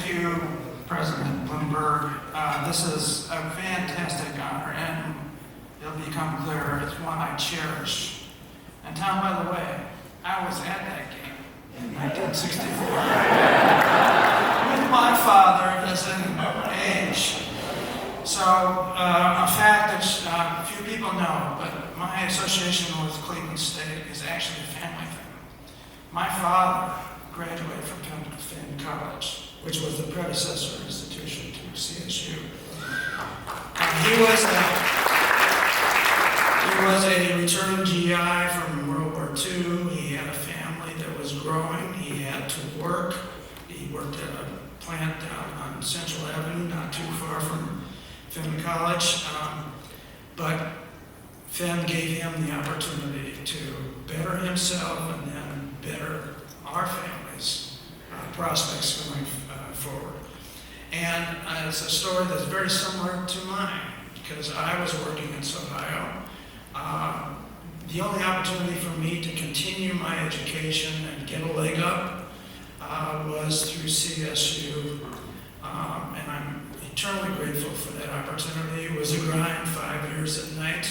Thank you, President Bloomberg. This is a fantastic honor, and it'll become clear it's one I cherish. And Tom, by the way, I was at that game in 1964 with my father as an age. So a fact that few people know, but my association with Cleveland State is actually a family thing. My father graduated from Finn College, which was the predecessor institution to CSU. He was a returning GI from World War II. He had a family that was growing. He had to work. He worked at a plant down on Central Avenue, not too far from Finn College. But Finn gave him the opportunity to better himself and then better our family's prospects going forward. And it's a story that's very similar to mine, because I was working in Ohio. The only opportunity for me to continue my education and get a leg up was through CSU, and I'm eternally grateful for that opportunity. It was a grind, 5 years at night.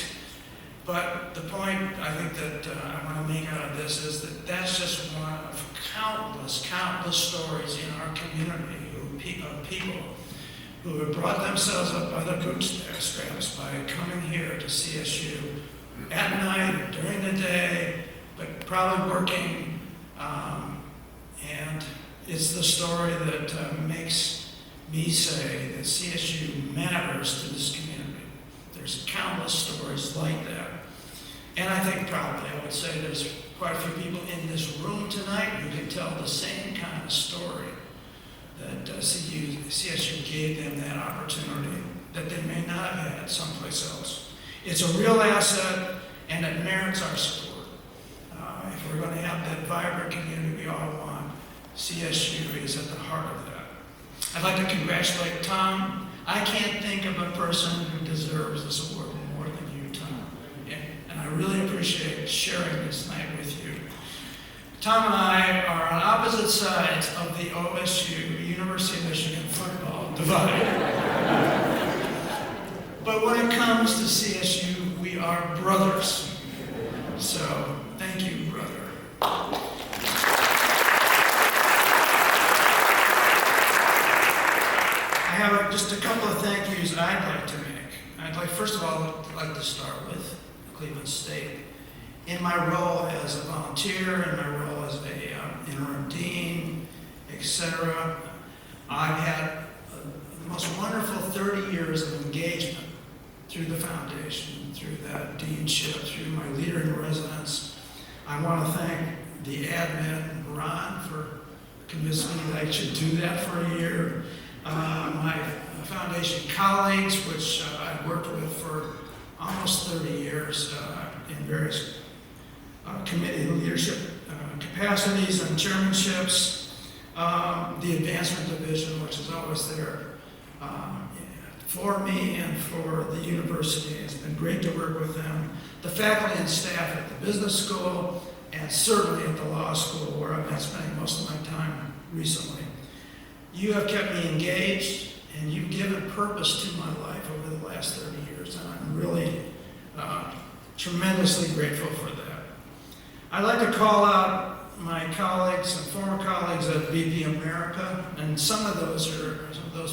But the point I think that I want to make out of this is that that's just one of countless stories in our community of people who have brought themselves up by the bootstraps by coming here to CSU at night, during the day, but probably working. And it's the story that makes me say that CSU matters to this community. There's countless stories like that. And I think probably I would say there's quite a few people in this room tonight who can tell the same kind of story, that CSU gave them that opportunity that they may not have had someplace else. It's a real asset, and it merits our support. If we're going to have that vibrant community we all want, CSU is at the heart of that. I'd like to congratulate Tom. I can't think of a person who deserves this award more than you, Tom. And I really appreciate sharing this night with you. Tom and I are on opposite sides of the OSU, University of Michigan football divide. But when it comes to CSU, we are brothers. So, thank you, brother. I have just a couple of thank yous I'd like to make. First of all, I'd like to start with Cleveland State. In my role as a volunteer, in my role as an interim dean, etc., I've had the most wonderful 30 years of engagement through the foundation, through that deanship, through my leader in residence. I want to thank the admin, Ron, for convincing me that I should do that for a year. My foundation colleagues, which I've worked with for almost 30 years in various committee leadership capacities and chairmanships, the advancement division, which is always there for me and for the university. It's been great to work with them. The faculty and staff at the business school, and certainly at the law school, where I've been spending most of my time recently. You have kept me engaged, and you've given purpose to my life over the last 30 years, and I'm really tremendously grateful for that. I'd like to call out my colleagues and former colleagues at BP America, and some of those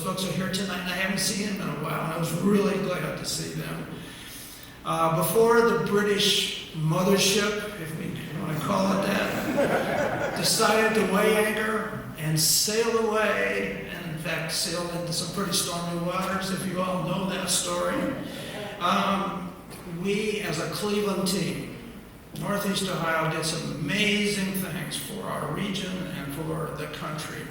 folks are here tonight, and I haven't seen them in a while, and I was really glad to see them. Before the British mothership, if we want to call it that, decided to weigh anchor and sail away, and in fact sailed into some pretty stormy waters, if you all know that story. We, as a Cleveland team, Northeast Ohio, did some amazing things for our region and for the country.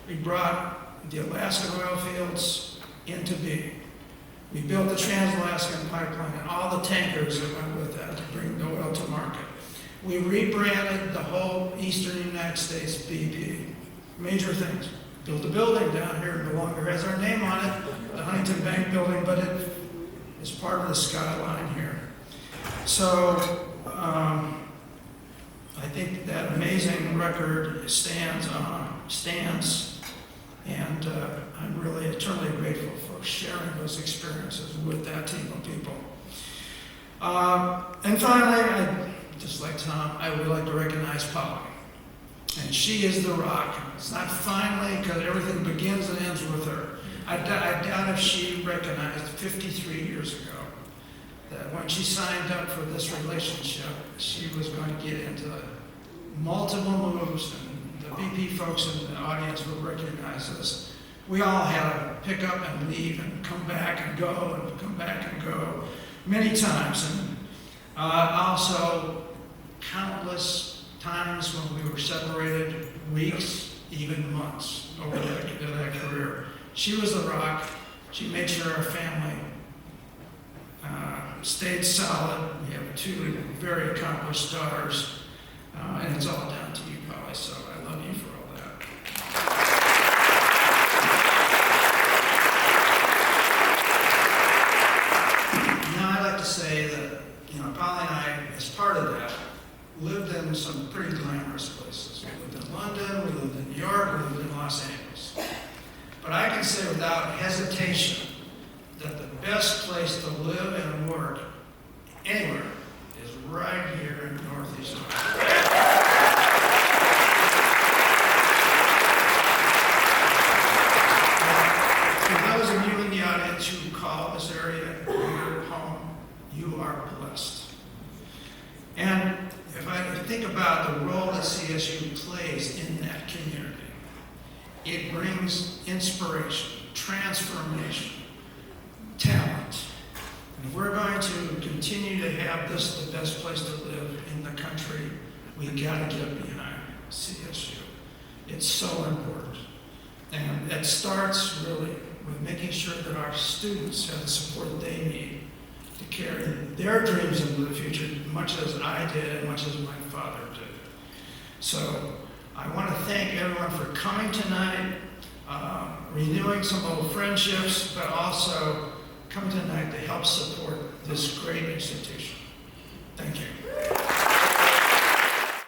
We brought the Alaska oil fields into being. We built the Trans-Alaskan pipeline and all the tankers that went with that to bring the oil to market. We rebranded the whole eastern United States BP. Major things. Built a building down here, no longer has our name on it, the Huntington Bank building, but it is part of the skyline here. So I think that amazing record stands, and And I'm really eternally grateful for sharing those experiences with that team of people. And finally, just like Tom, I would like to recognize Polly. And she is the rock. It's not finally, because everything begins and ends with her. I doubt if she recognized 53 years ago that when she signed up for this relationship, she was going to get into multiple moves, and the BP folks in the audience will recognize this. We all had to pick up and leave and come back and go and come back and go many times. And also countless times when we were separated, weeks, even months over that career. She was the rock. She made sure our family stayed solid. We have two very accomplished daughters, and it's all down to you, Polly, so I love you for all that. Now, I like to say that, Polly and I, as part of that, lived in some pretty glamorous places. We lived in London, we lived in New York, we lived in Los Angeles. But I can say without hesitation that the best place to live and work anywhere is right here in Northeast Ohio. For those of you in the audience who call this area your home, you are blessed. And if I think about the role that CSU plays in that community, it brings inspiration, transformation, talent. And if we're going to continue to have this the best place to live in the country, we got to get behind CSU. It's so important. And it starts really with making sure that our students have the support they need to carry their dreams into the future, much as I did and much as my father did. So I want to thank everyone for coming tonight, renewing some old friendships, but also coming tonight to help support this great institution. Thank you.